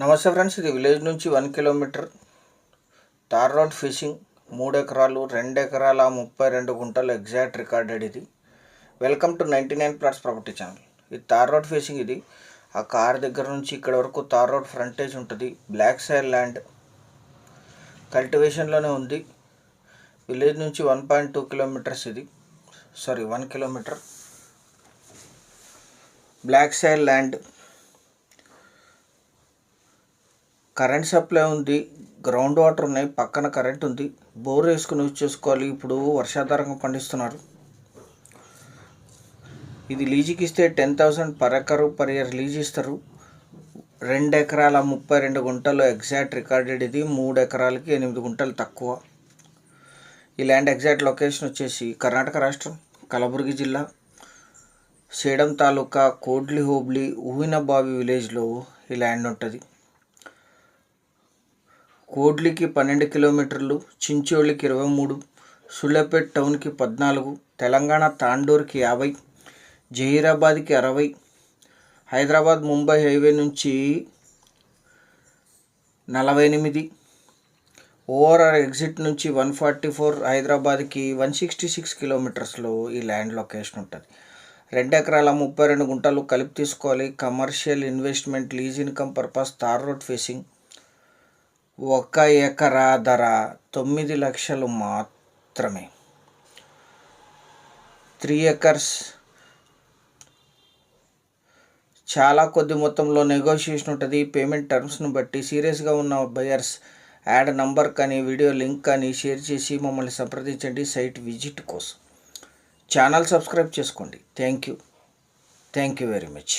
నమస్తే ఫ్రెండ్స్, ఇది విలేజ్ నుంచి 1 కిలోమీటర్ తార్ రోడ్ ఫిషింగ్ 3 ఎకరాలు 2 ఎకరాల 32 గుంటలు ఎగ్జాక్ట్ రికార్డెడ్. ఇది welcome to 99 plots property channel. ఇది తార్ రోడ్ ఫిషింగ్. ఇది ఆ కార్ దగ్గర నుంచి ఇక్కడ వరకు తార్ రోడ్ ఫ్రంటేజ్ ఉంటుంది. బ్లాక్ సాయిల్ ల్యాండ్ కల్టివేషన్లోనే ఉంది. విలేజ్ నుంచి 1.2 కిలోమీటర్స్. ఇది 1 kilometre. Black soil land, current supply ఉంది, గ్రౌండ్ వాటర్ ఉన్నాయి, పక్కన కరెంట్ ఉంది. బోర్ వేసుకుని యూజ్ చేసుకోవాలి. ఇప్పుడు వర్షాధారంగా పండిస్తున్నారు. ఇది లీజుకి ఇస్తే 10,000 per acre per year lease ఇస్తారు. 2 ఎకరాల 32 గుంటలు ఎగ్జాక్ట్ రికార్డెడ్. ఇది 3 ఎకరాలకి 8 గుంటలు తక్కువ. ఈ ల్యాండ్ ఎగ్జాక్ట్ లొకేషన్ వచ్చేసి కర్ణాటక రాష్ట్రం, కలబుర్గి జిల్లా, సేడం తాలూకా, కోడ్లి హోబ్లీ, ఊహినబావి విలేజ్లో ఈ ల్యాండ్ ఉంటుంది. కోడ్లికి 12 కిలోమీటర్లు, చించోళ్ళకి 23, సుళ్ళపేట్ టౌన్కి 14, తెలంగాణ తాండూరుకి 50, జహీరాబాద్కి 60, హైదరాబాద్ ముంబై హైవే నుంచి 48, ఓఆర్ఆర్ ఎగ్జిట్ నుంచి 144, హైదరాబాద్కి 166 కిలోమీటర్స్లో ఈ ల్యాండ్ లొకేషన్ ఉంటుంది. 2 ఎకరాల 32 గుంటలు కలిపి తీసుకోవాలి. Commercial investment, lease income purpose, tar road facing. 1 ఎకరా ధర 9 లక్షలు మాత్రమే. 3 ఎకర్స్ చాలా కొద్ది మొత్తంలో నెగోషియేషన్ ఉంటుంది. పేమెంట్ టర్మ్స్ను బట్టి సీరియస్గా ఉన్న బయర్స్ యాడ్ నంబర్ కానీ వీడియో లింక్ కానీ షేర్ చేసి మమ్మల్ని సంప్రదించండి సైట్ విజిట్ కోసం. ఛానల్ సబ్స్క్రైబ్ చేసుకోండి. Thank you very much.